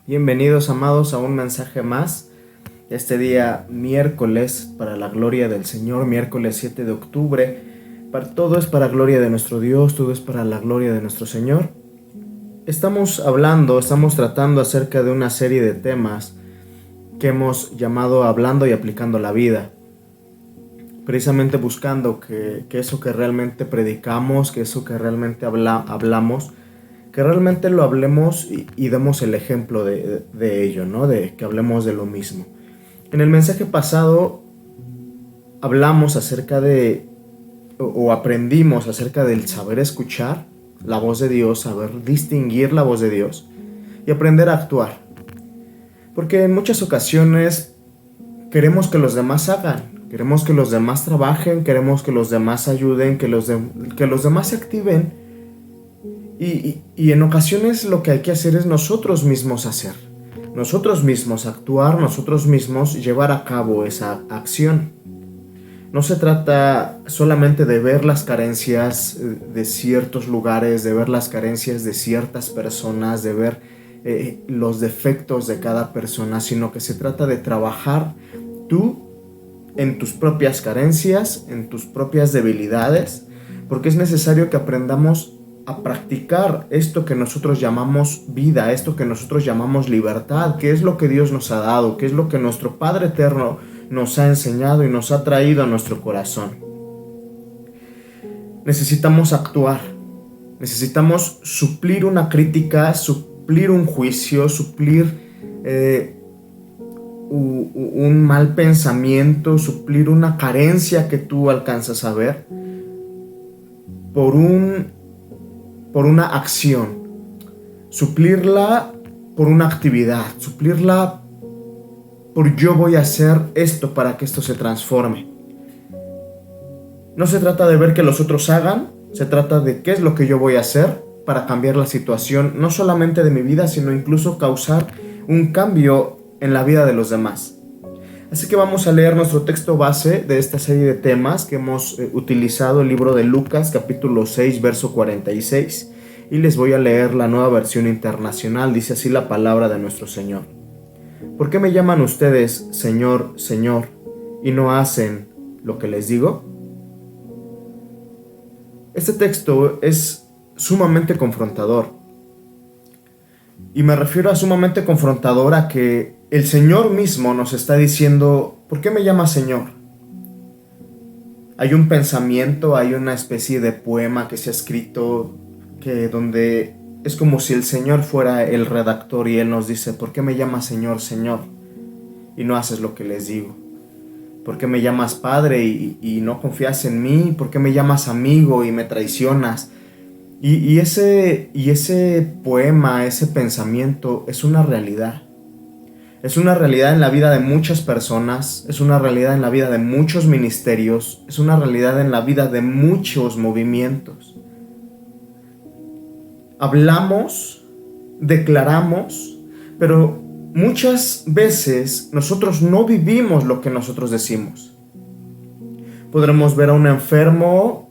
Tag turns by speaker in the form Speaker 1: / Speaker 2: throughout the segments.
Speaker 1: Bienvenidos, amados, a un mensaje más. Este día miércoles, para la gloria del Señor, miércoles 7 de octubre. Todo es para gloria de nuestro Dios, todo es para la gloria de nuestro Señor. Estamos tratando acerca de una serie de temas que hemos llamado Hablando y aplicando la vida. Precisamente buscando que eso que realmente predicamos, que eso que realmente hablamos, que realmente lo hablemos y demos el ejemplo de ello, ¿no? De que hablemos de lo mismo. En el mensaje pasado hablamos acerca o aprendimos acerca del saber escuchar la voz de Dios, saber distinguir la voz de Dios y aprender a actuar. Porque en muchas ocasiones queremos que los demás hagan, queremos que los demás trabajen, queremos que los demás ayuden, que los demás se activen. Y en ocasiones lo que hay que hacer es nosotros mismos hacer. Nosotros mismos actuar, nosotros mismos llevar a cabo esa acción. No se trata solamente de ver las carencias de ciertos lugares, de ver las carencias de ciertas personas, de ver los defectos de cada persona, sino que se trata de trabajar tú en tus propias carencias, en tus propias debilidades, porque es necesario que aprendamos a practicar esto que nosotros llamamos vida, esto que nosotros llamamos libertad, que es lo que Dios nos ha dado, que es lo que nuestro Padre Eterno nos ha enseñado y nos ha traído a nuestro corazón. Necesitamos actuar, necesitamos suplir una crítica, suplir un juicio, suplir un mal pensamiento, suplir una carencia que tú alcanzas a ver por una acción, suplirla por una actividad, suplirla por yo voy a hacer esto para que esto se transforme. No se trata de ver que los otros hagan, se trata de qué es lo que yo voy a hacer para cambiar la situación, no solamente de mi vida, sino incluso causar un cambio en la vida de los demás. Así que vamos a leer nuestro texto base de esta serie de temas que hemos utilizado, el libro de Lucas, capítulo 6, verso 46, y les voy a leer la Nueva Versión Internacional. Dice así la palabra de nuestro Señor. ¿Por qué me llaman ustedes Señor, Señor, y no hacen lo que les digo? Este texto es sumamente confrontador. Y me refiero a sumamente confrontador a que el Señor mismo nos está diciendo, ¿por qué me llamas Señor? Hay un pensamiento, hay una especie de poema que se ha escrito donde es como si el Señor fuera el redactor y Él nos dice, ¿por qué me llamas Señor, Señor? Y no haces lo que les digo. ¿Por qué me llamas Padre y no confías en mí? ¿Por qué me llamas amigo y me traicionas? Y ese poema, ese pensamiento es una realidad. Es una realidad en la vida de muchas personas, es una realidad en la vida de muchos ministerios, es una realidad en la vida de muchos movimientos. Hablamos, declaramos, pero muchas veces nosotros no vivimos lo que nosotros decimos. Podremos ver a un enfermo,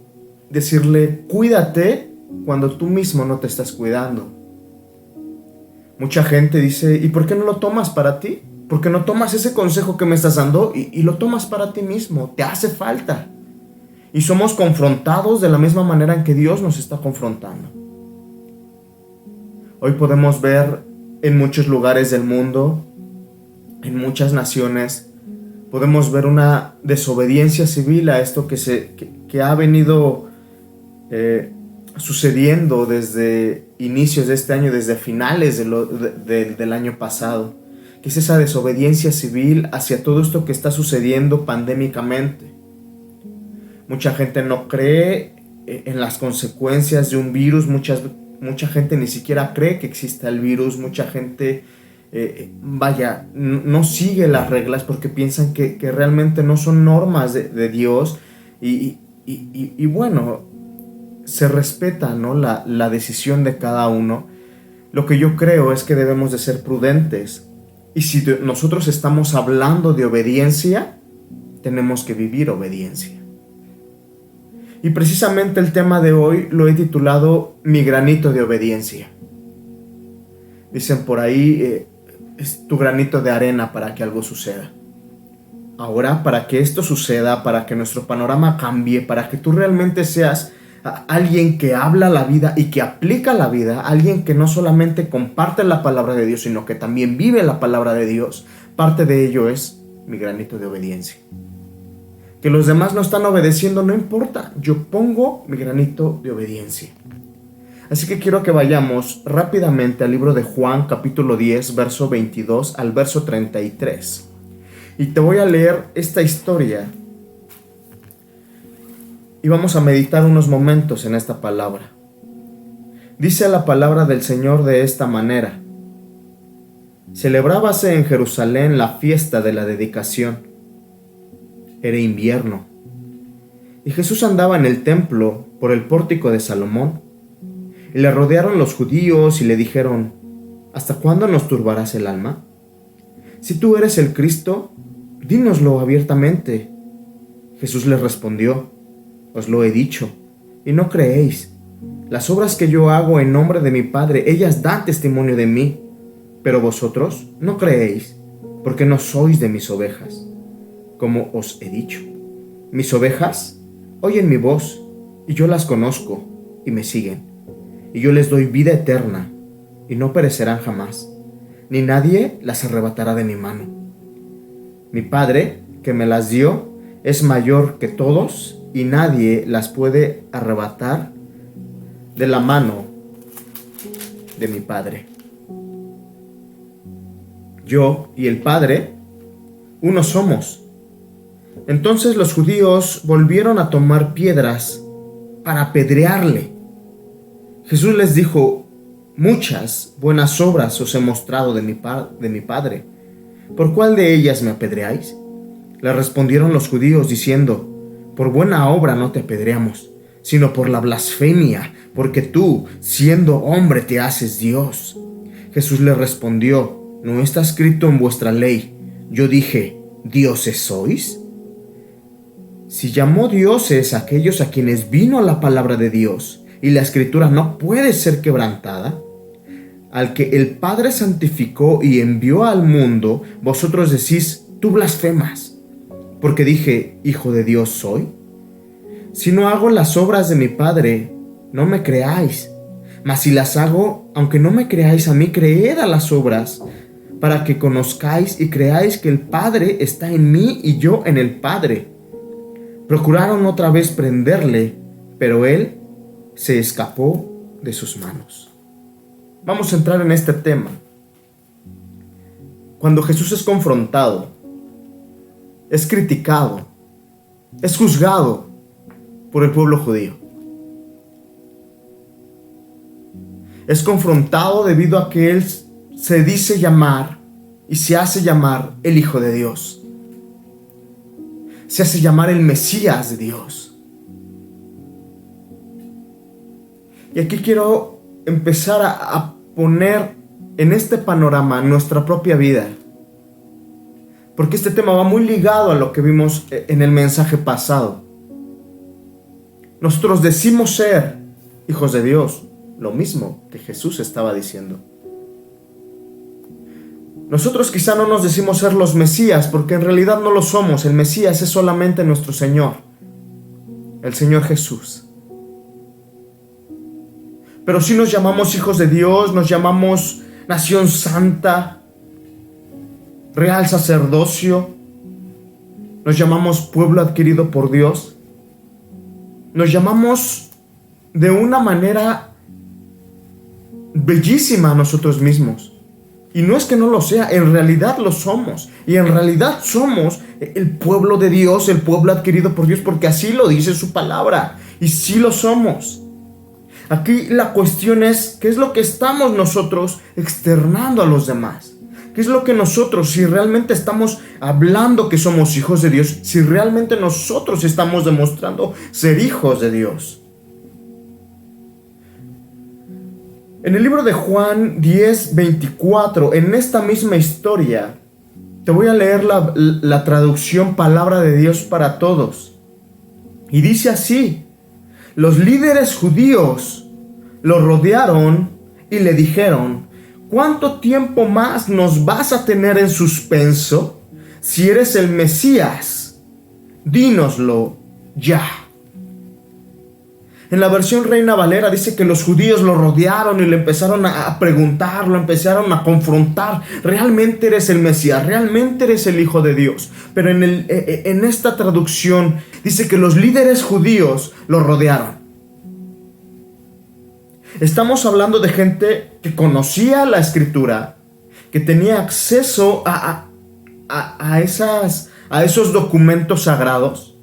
Speaker 1: decirle, cuídate, cuando tú mismo no te estás cuidando. Mucha gente dice, ¿y por qué no lo tomas para ti? ¿Por qué no tomas ese consejo que me estás dando y lo tomas para ti mismo? Te hace falta. Y somos confrontados de la misma manera en que Dios nos está confrontando. Hoy podemos ver en muchos lugares del mundo, en muchas naciones, podemos ver una desobediencia civil a esto que ha venido sucediendo desde inicios de este año, desde finales del año pasado, que es esa desobediencia civil hacia todo esto que está sucediendo pandémicamente. Mucha gente no cree en las consecuencias de un virus, mucha gente ni siquiera cree que exista el virus, mucha gente no sigue las reglas porque piensan que realmente no son normas de Dios y bueno, se respeta, ¿no? la decisión de cada uno. Lo que yo creo es que debemos de ser prudentes y si nosotros estamos hablando de obediencia, tenemos que vivir obediencia. Y precisamente el tema de hoy lo he titulado Mi granito de obediencia. Dicen por ahí, es tu granito de arena para que algo suceda. Ahora, para que esto suceda, para que nuestro panorama cambie, para que tú realmente seas alguien que habla la vida y que aplica la vida, alguien que no solamente comparte la palabra de Dios, sino que también vive la palabra de Dios, parte de ello es mi granito de obediencia. Que los demás no están obedeciendo, no importa, yo pongo mi granito de obediencia. Así que quiero que vayamos rápidamente al libro de Juan, capítulo 10, verso 22 al verso 33. Y te voy a leer esta historia y vamos a meditar unos momentos en esta palabra. Dice la palabra del Señor de esta manera: celebrábase en Jerusalén la fiesta de la dedicación. Era invierno, y Jesús andaba en el templo por el pórtico de Salomón, y le rodearon los judíos y le dijeron: ¿hasta cuándo nos turbarás el alma? Si tú eres el Cristo, dínoslo abiertamente. Jesús les respondió: os lo he dicho, y no creéis. Las obras que yo hago en nombre de mi Padre, ellas dan testimonio de mí, pero vosotros no creéis, porque no sois de mis ovejas. Como os he dicho, mis ovejas oyen mi voz, y yo las conozco, y me siguen. Y yo les doy vida eterna, y no perecerán jamás, ni nadie las arrebatará de mi mano. Mi Padre, que me las dio, es mayor que todos, y nadie las puede arrebatar de la mano de mi Padre. Yo y el Padre, uno somos. Entonces los judíos volvieron a tomar piedras para apedrearle. Jesús les dijo: muchas buenas obras os he mostrado de mi Padre. ¿Por cuál de ellas me apedreáis? Le respondieron los judíos diciendo: por buena obra no te apedreamos, sino por la blasfemia, porque tú, siendo hombre, te haces Dios. Jesús le respondió: ¿no está escrito en vuestra ley, yo dije, dioses sois? Si llamó dioses a aquellos a quienes vino la palabra de Dios, y la escritura no puede ser quebrantada, al que el Padre santificó y envió al mundo, vosotros decís: tú blasfemas, porque dije, hijo de Dios soy. Si no hago las obras de mi Padre, no me creáis. Mas si las hago, aunque no me creáis a mí, creed a las obras, para que conozcáis y creáis que el Padre está en mí y yo en el Padre. Procuraron otra vez prenderle, pero él se escapó de sus manos. Vamos a entrar en este tema. Cuando Jesús es confrontado, es criticado, es juzgado por el pueblo judío. Es confrontado debido a que él se dice llamar y se hace llamar el Hijo de Dios. Se hace llamar el Mesías de Dios. Y aquí quiero empezar a poner en este panorama nuestra propia vida, porque este tema va muy ligado a lo que vimos en el mensaje pasado. Nosotros decimos ser hijos de Dios, lo mismo que Jesús estaba diciendo. Nosotros quizá no nos decimos ser los Mesías, porque en realidad no lo somos. El Mesías es solamente nuestro Señor, el Señor Jesús. Pero sí nos llamamos hijos de Dios, nos llamamos nación santa, real sacerdocio, nos llamamos pueblo adquirido por Dios, nos llamamos de una manera bellísima a nosotros mismos. Y no es que no lo sea, en realidad lo somos. Y en realidad somos el pueblo de Dios, el pueblo adquirido por Dios, porque así lo dice su palabra. Y sí lo somos. Aquí la cuestión es, ¿qué es lo que estamos nosotros externando a los demás? ¿Qué es lo que nosotros, si realmente estamos hablando que somos hijos de Dios, si realmente nosotros estamos demostrando ser hijos de Dios? En el libro de Juan 10:24, en esta misma historia, te voy a leer la traducción Palabra de Dios para Todos. Y dice así: los líderes judíos lo rodearon y le dijeron: ¿cuánto tiempo más nos vas a tener en suspenso? Si eres el Mesías, dínoslo ya. En la versión Reina Valera dice que los judíos lo rodearon y le empezaron a preguntar, lo empezaron a confrontar. ¿Realmente eres el Mesías? ¿Realmente eres el Hijo de Dios? Pero en esta traducción dice que los líderes judíos lo rodearon. Estamos hablando de gente que conocía la Escritura, que tenía acceso a esos documentos sagrados.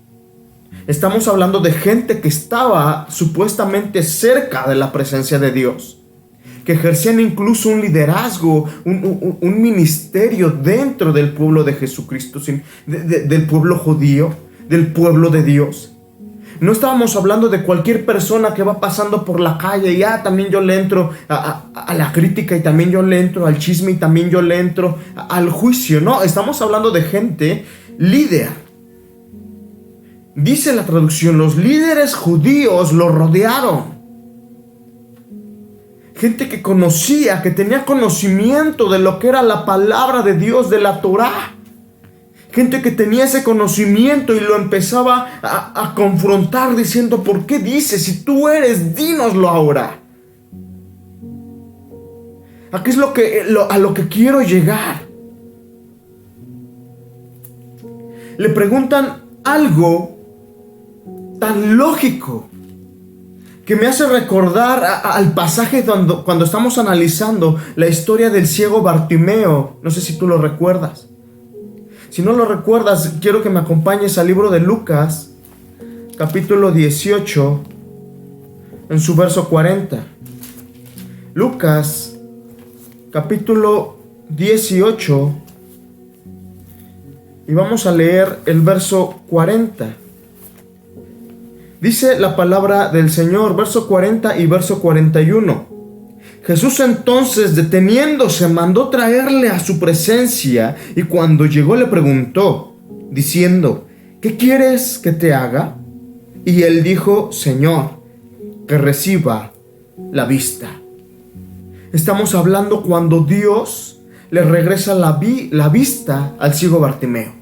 Speaker 1: Estamos hablando de gente que estaba supuestamente cerca de la presencia de Dios, que ejercían incluso un liderazgo, un ministerio dentro del pueblo de Jesucristo, del pueblo judío, del pueblo de Dios. No estábamos hablando de cualquier persona que va pasando por la calle y también yo le entro a la crítica y también yo le entro al chisme y también yo le entro al juicio. No, estamos hablando de gente líder. Dice la traducción, los líderes judíos lo rodearon. Gente que conocía, que tenía conocimiento de lo que era la palabra de Dios, de la Torá. Gente que tenía ese conocimiento y lo empezaba a confrontar diciendo, ¿por qué dices? Si tú eres, dínoslo ahora. Aquí es a lo que quiero llegar. Le preguntan algo tan lógico que me hace recordar al pasaje cuando estamos analizando la historia del ciego Bartimeo. No sé si tú lo recuerdas. Si no lo recuerdas, quiero que me acompañes al libro de Lucas, capítulo 18, en su verso 40. Lucas, capítulo 18, y vamos a leer el verso 40. Dice la palabra del Señor, verso 40 y verso 41. Jesús entonces, deteniéndose, mandó traerle a su presencia, y cuando llegó le preguntó, diciendo, ¿qué quieres que te haga? Y él dijo, Señor, que reciba la vista. Estamos hablando cuando Dios le regresa la vista al ciego Bartimeo.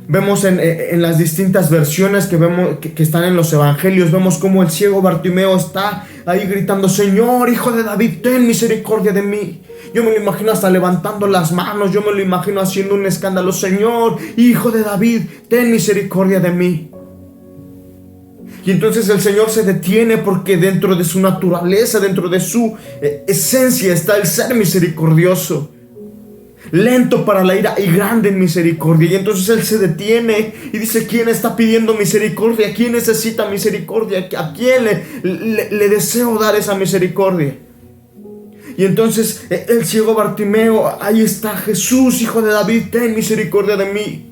Speaker 1: Vemos en las distintas versiones que están en los evangelios, vemos cómo el ciego Bartimeo está ahí gritando, Señor, Hijo de David, ten misericordia de mí. Yo me lo imagino hasta levantando las manos, yo me lo imagino haciendo un escándalo, Señor, Hijo de David, ten misericordia de mí. Y entonces el Señor se detiene porque dentro de su naturaleza, dentro de su esencia está el ser misericordioso. Lento para la ira y grande en misericordia. Y entonces Él se detiene y dice, ¿quién está pidiendo misericordia? ¿Quién necesita misericordia? ¿A quién le deseo dar esa misericordia? Y entonces el ciego Bartimeo, ahí está, Jesús, Hijo de David, ten misericordia de mí.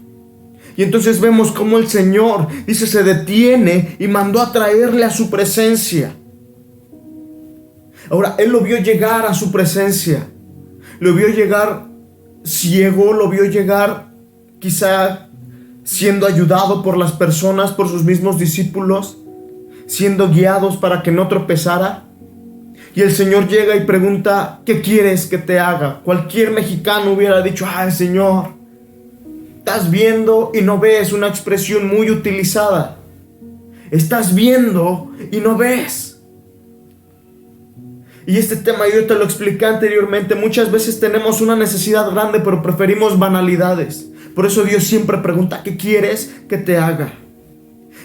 Speaker 1: Y entonces vemos cómo el Señor, dice, se detiene y mandó a traerle a su presencia. Ahora, Él lo vio llegar a su presencia. Lo vio llegar ciego, lo vio llegar quizá siendo ayudado por las personas, por sus mismos discípulos, siendo guiados para que no tropezara. Y el Señor llega y pregunta, ¿qué quieres que te haga? Cualquier mexicano hubiera dicho, ay Señor, estás viendo y no ves, una expresión muy utilizada. Estás viendo y no ves. Y este tema yo te lo expliqué anteriormente. Muchas veces tenemos una necesidad grande, pero preferimos banalidades. Por eso Dios siempre pregunta, ¿qué quieres que te haga?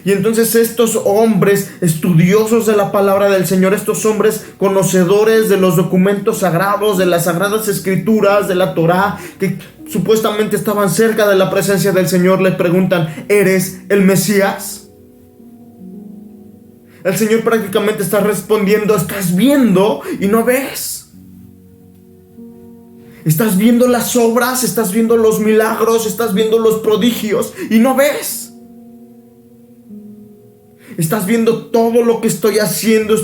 Speaker 1: Y entonces estos hombres estudiosos de la palabra del Señor, estos hombres conocedores de los documentos sagrados, de las sagradas escrituras, de la Torá, que supuestamente estaban cerca de la presencia del Señor, le preguntan, ¿eres el Mesías? El Señor prácticamente está respondiendo, estás viendo y no ves. Estás viendo las obras, estás viendo los milagros, estás viendo los prodigios y no ves. Estás viendo todo lo que estoy haciendo,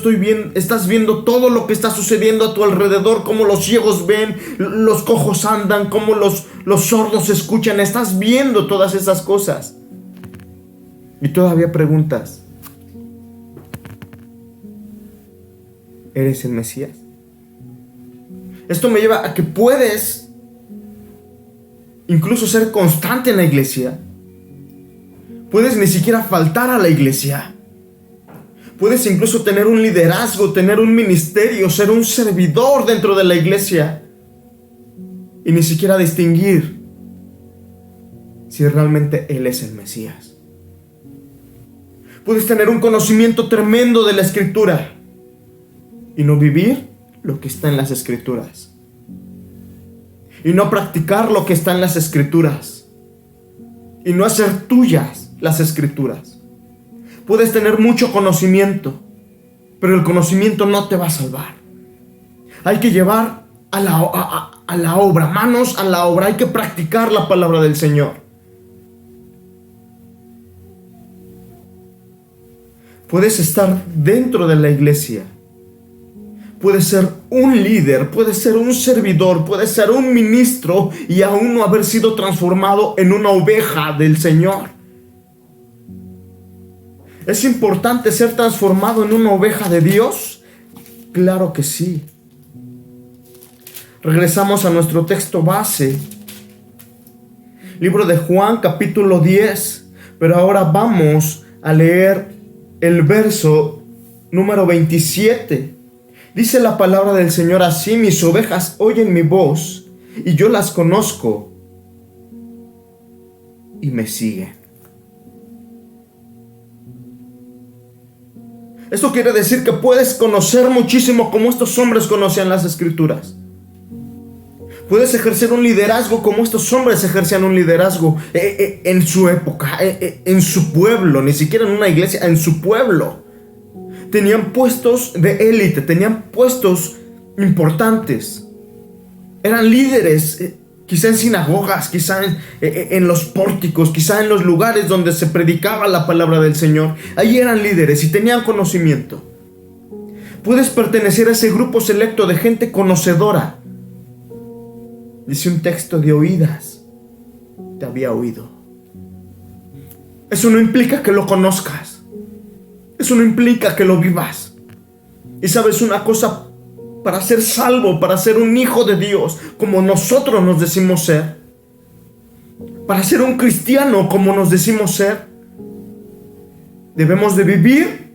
Speaker 1: estás viendo todo lo que está sucediendo a tu alrededor, cómo los ciegos ven, los cojos andan, cómo los sordos escuchan. Estás viendo todas esas cosas. Y todavía preguntas, ¿eres el Mesías? Esto me lleva a que puedes incluso ser constante en la iglesia. Puedes ni siquiera faltar a la iglesia. Puedes incluso tener un liderazgo, tener un ministerio, ser un servidor dentro de la iglesia y ni siquiera distinguir si realmente Él es el Mesías. Puedes tener un conocimiento tremendo de la Escritura y no vivir lo que está en las Escrituras. Y no practicar lo que está en las Escrituras. Y no hacer tuyas las Escrituras. Puedes tener mucho conocimiento, pero el conocimiento no te va a salvar. Hay que llevar a la obra, manos a la obra. Hay que practicar la palabra del Señor. Puedes estar dentro de la iglesia. Puedes ser un líder, puedes ser un servidor, puedes ser un ministro y aún no haber sido transformado en una oveja del Señor. ¿Es importante ser transformado en una oveja de Dios? Claro que sí. Regresamos a nuestro texto base. Libro de Juan, capítulo 10. Pero ahora vamos a leer el verso número 27. Dice la palabra del Señor así: mis ovejas oyen mi voz, y yo las conozco, y me siguen. Esto quiere decir que puedes conocer muchísimo como estos hombres conocían las Escrituras. Puedes ejercer un liderazgo como estos hombres ejercían un liderazgo en su época, en su pueblo, ni siquiera en una iglesia, en su pueblo. Tenían puestos de élite, tenían puestos importantes. Eran líderes, quizá en sinagogas, quizá en los pórticos, quizá en los lugares donde se predicaba la palabra del Señor. Allí eran líderes y tenían conocimiento. Puedes pertenecer a ese grupo selecto de gente conocedora. Dice un texto: de oídas te había oído. Eso no implica que lo conozcas. Eso no implica que lo vivas. Y sabes una cosa, para ser salvo, para ser un hijo de Dios, como nosotros nos decimos ser, para ser un cristiano como nos decimos ser, debemos de vivir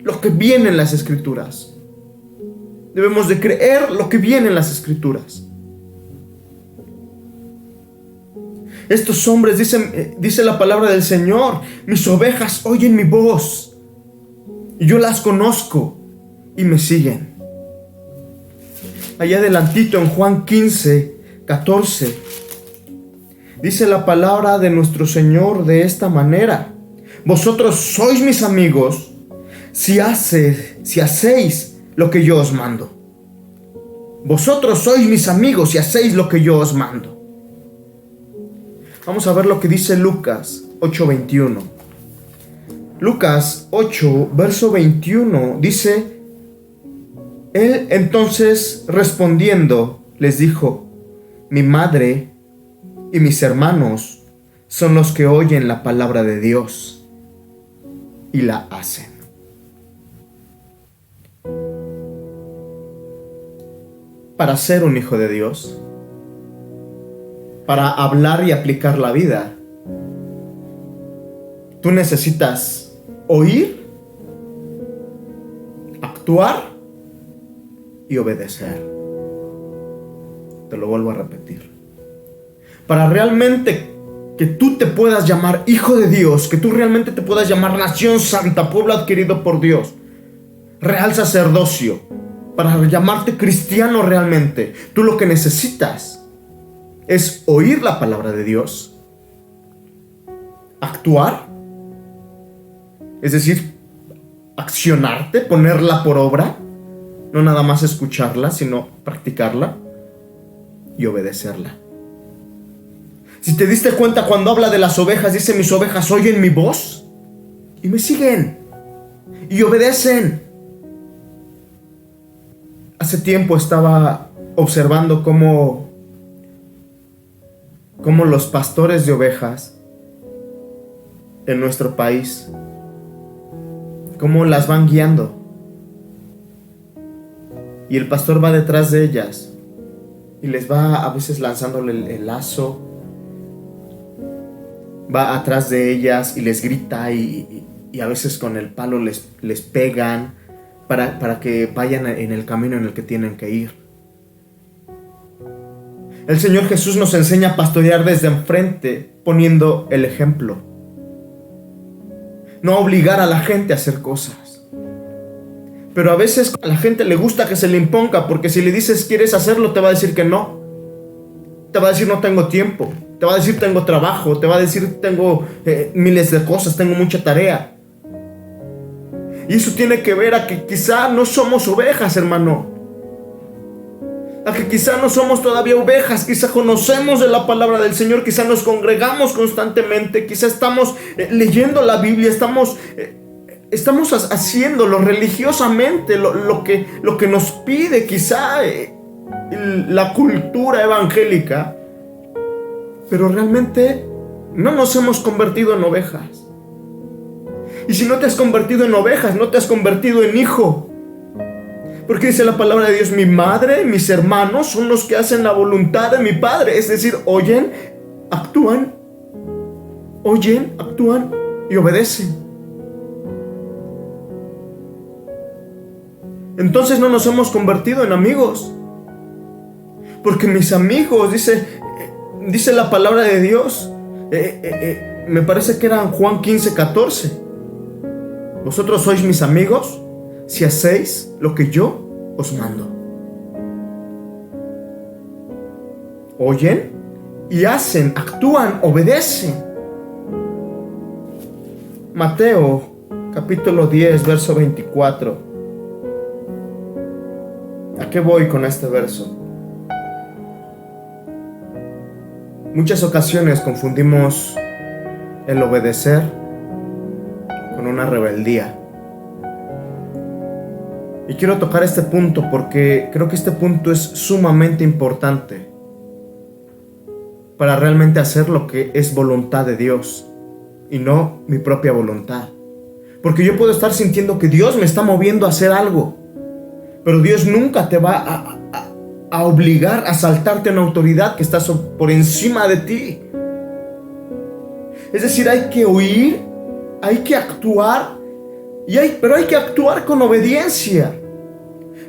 Speaker 1: lo que viene en las Escrituras. Debemos de creer lo que viene en las Escrituras. Estos hombres dice la palabra del Señor: mis ovejas oyen mi voz, y yo las conozco, y me siguen. Allá adelantito en Juan 15, 14, dice la palabra de nuestro Señor de esta manera: vosotros sois mis amigos si hacéis lo que yo os mando. Vosotros sois mis amigos si hacéis lo que yo os mando. Vamos a ver lo que dice Lucas 8:21. Lucas 8, verso 21 dice: él entonces respondiendo les dijo: mi madre y mis hermanos son los que oyen la palabra de Dios y la hacen. Para ser un hijo de Dios, para hablar y aplicar la vida, tú necesitas oír, actuar y obedecer. Te lo vuelvo a repetir. Para realmente que tú te puedas llamar hijo de Dios, que tú realmente te puedas llamar nación santa, pueblo adquirido por Dios, real sacerdocio, para llamarte cristiano realmente, tú lo que necesitas es oír la palabra de Dios, actuar, es decir, accionarte, ponerla por obra, no nada más escucharla, sino practicarla y obedecerla. Si te diste cuenta, cuando habla de las ovejas, dice: mis ovejas oyen mi voz y me siguen y obedecen. Hace tiempo estaba observando cómo los pastores de ovejas en nuestro país, cómo las van guiando, y el pastor va detrás de ellas y les va a veces lanzándole el lazo, va atrás de ellas y les grita y a veces con el palo les pegan para que vayan en el camino en el que tienen que ir. El Señor Jesús nos enseña a pastorear desde enfrente, poniendo el ejemplo. No obligar a la gente a hacer cosas. Pero a veces a la gente le gusta que se le imponga, porque si le dices quieres hacerlo, te va a decir que no. Te va a decir no tengo tiempo. Te va a decir tengo trabajo. Te va a decir tengo miles de cosas, tengo mucha tarea. Y eso tiene que ver a que quizá no somos ovejas, hermano. A que quizá no somos todavía ovejas, quizá conocemos de la palabra del Señor, quizá nos congregamos constantemente, quizá estamos leyendo la Biblia, estamos haciéndolo religiosamente, lo que nos pide quizá la cultura evangélica, pero realmente no nos hemos convertido en ovejas. Y si no te has convertido en ovejas, no te has convertido en hijo. Porque dice la palabra de Dios, mi madre y mis hermanos son los que hacen la voluntad de mi Padre. Es decir, oyen, actúan y obedecen. Entonces no nos hemos convertido en amigos. Porque mis amigos, dice la palabra de Dios, me parece que era Juan 15:14. Vosotros sois mis amigos si hacéis lo que yo os mando. Oyen y hacen, actúan, obedecen. Mateo capítulo 10, verso 24. ¿A qué voy con este verso? Muchas ocasiones confundimos el obedecer con una rebeldía. Y quiero tocar este punto porque creo que este punto es sumamente importante para realmente hacer lo que es voluntad de Dios y no mi propia voluntad. Porque yo puedo estar sintiendo que Dios me está moviendo a hacer algo, pero Dios nunca te va a obligar a saltarte una autoridad que está por encima de ti. Es decir, hay que oír, hay que actuar, pero hay que actuar con obediencia.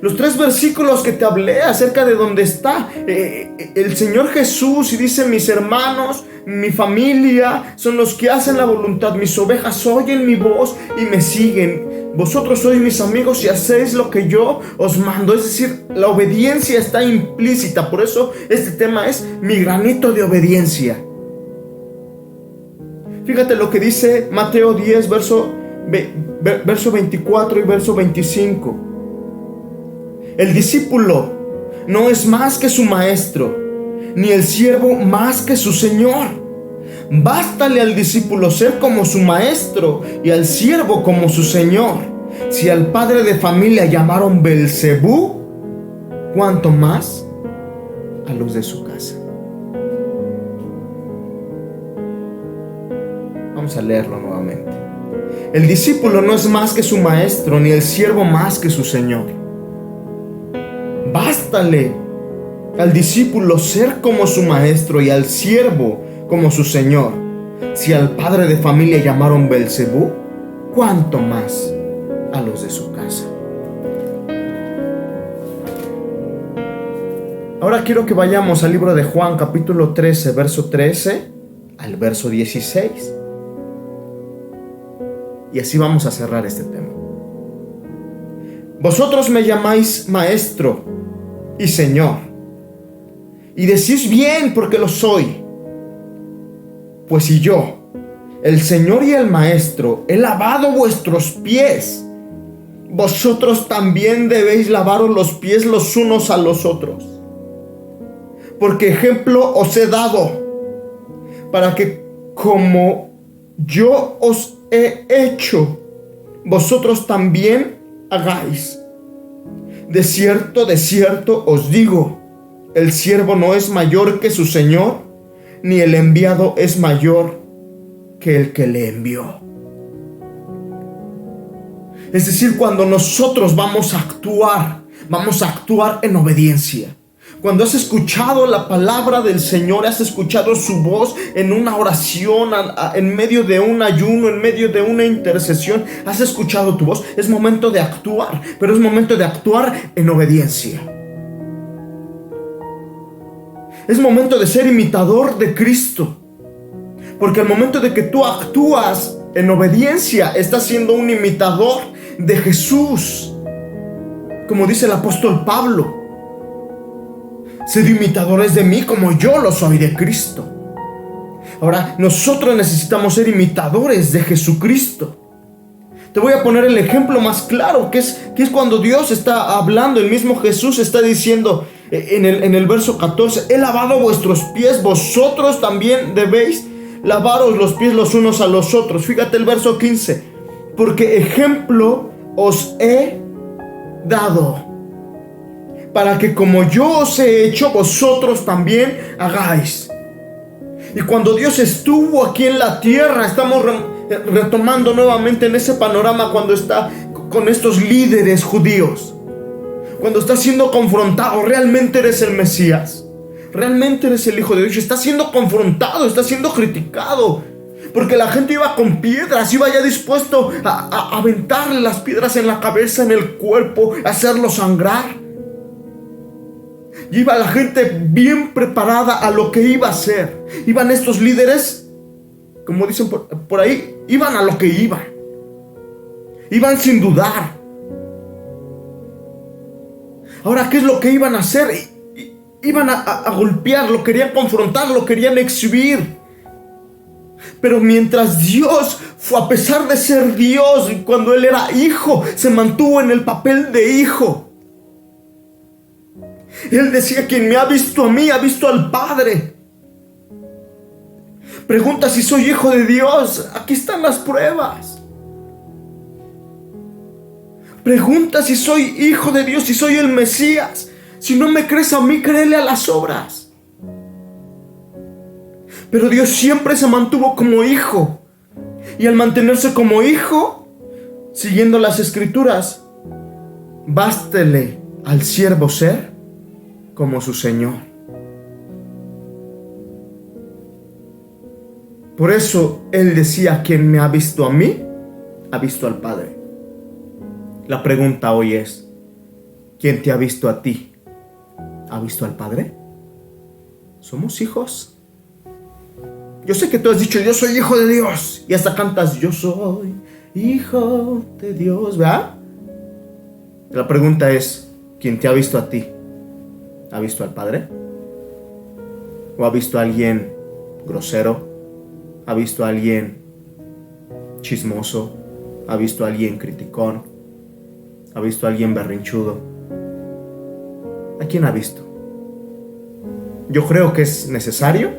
Speaker 1: Los 3 versículos que te hablé acerca de donde está el Señor Jesús, y dice: mis hermanos, mi familia son los que hacen la voluntad, mis ovejas oyen mi voz y me siguen. Vosotros sois mis amigos y hacéis lo que yo os mando. Es decir, la obediencia está implícita. Por eso este tema es mi granito de obediencia. Fíjate lo que dice Mateo 10, verso 24 y verso 25. El discípulo no es más que su maestro, ni el siervo más que su señor. Bástale al discípulo ser como su maestro y al siervo como su señor. Si al padre de familia llamaron Belcebú, ¿cuánto más a los de su casa? Vamos a leerlo nuevamente. El discípulo no es más que su maestro, ni el siervo más que su señor. Bástale al discípulo ser como su maestro y al siervo como su señor. Si al padre de familia llamaron Belcebú, ¿cuánto más a los de su casa? Ahora quiero que vayamos al libro de Juan, capítulo 13, verso 13 al verso 16. Y así vamos a cerrar este tema. Vosotros me llamáis maestro y señor, y decís bien, porque lo soy. Pues si yo, el Señor y el Maestro, he lavado vuestros pies, vosotros también debéis lavaros los pies los unos a los otros. Porque ejemplo os he dado, para que como yo os he hecho, vosotros también hagáis. De cierto os digo, el siervo no es mayor que su señor, ni el enviado es mayor que el que le envió. Es decir, cuando nosotros vamos a actuar en obediencia. Cuando has escuchado la palabra del Señor, has escuchado su voz en una oración, en medio de un ayuno, en medio de una intercesión, has escuchado tu voz. Es momento de actuar, pero es momento de actuar en obediencia. Es momento de ser imitador de Cristo. Porque al momento de que tú actúas en obediencia, estás siendo un imitador de Jesús. Como dice el apóstol Pablo: sed imitadores de mí como yo lo soy de Cristo. Ahora, nosotros necesitamos ser imitadores de Jesucristo. Te voy a poner el ejemplo más claro, que es cuando Dios está hablando. El mismo Jesús está diciendo en el verso 14: he lavado vuestros pies, vosotros también debéis lavaros los pies los unos a los otros. Fíjate el verso 15: porque ejemplo os he dado, para que como yo os he hecho, vosotros también hagáis. Y cuando Dios estuvo aquí en la tierra, estamos retomando nuevamente en ese panorama, cuando está con estos líderes judíos, cuando está siendo confrontado: ¿realmente eres el Mesías? ¿Realmente eres el Hijo de Dios? Está siendo confrontado, está siendo criticado, porque la gente iba con piedras, iba ya dispuesto a aventarle las piedras en la cabeza, en el cuerpo, a hacerlo sangrar. Y iba la gente bien preparada a lo que iba a hacer. Iban estos líderes, como dicen por ahí, iban a lo que iban. Iban sin dudar. Ahora, ¿qué es lo que iban a hacer? Iban a golpear, lo querían confrontar, lo querían exhibir. Pero mientras Dios, a pesar de ser Dios, cuando Él era hijo, se mantuvo en el papel de hijo. Él decía: quien me ha visto a mí, ha visto al Padre. Pregunta si soy hijo de Dios. Aquí están las pruebas. Pregunta si soy hijo de Dios, si soy el Mesías. Si no me crees a mí, créele a las obras. Pero Dios siempre se mantuvo como hijo. Y al mantenerse como hijo, siguiendo las Escrituras, bástele al siervo ser como su Señor. Por eso Él decía: quien me ha visto a mí, ha visto al Padre. La pregunta hoy es: ¿quién te ha visto a ti? ¿Ha visto al Padre? ¿Somos hijos? Yo sé que tú has dicho: yo soy hijo de Dios, y hasta cantas: yo soy hijo de Dios, ¿verdad? La pregunta es: ¿quién te ha visto a ti? ¿Ha visto al Padre? ¿O ha visto a alguien grosero? ¿Ha visto a alguien chismoso? ¿Ha visto a alguien criticón? ¿Ha visto a alguien berrinchudo? ¿A quién ha visto? Yo creo que es necesario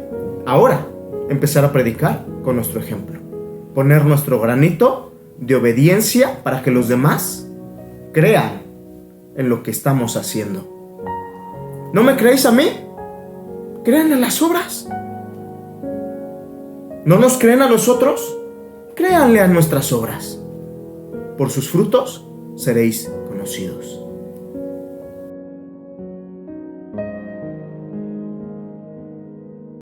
Speaker 1: ahora empezar a predicar con nuestro ejemplo, poner nuestro granito de obediencia para que los demás crean en lo que estamos haciendo. ¿No me creéis a mí? Crean en las obras. ¿No nos creen a nosotros? Créanle a nuestras obras. Por sus frutos seréis conocidos.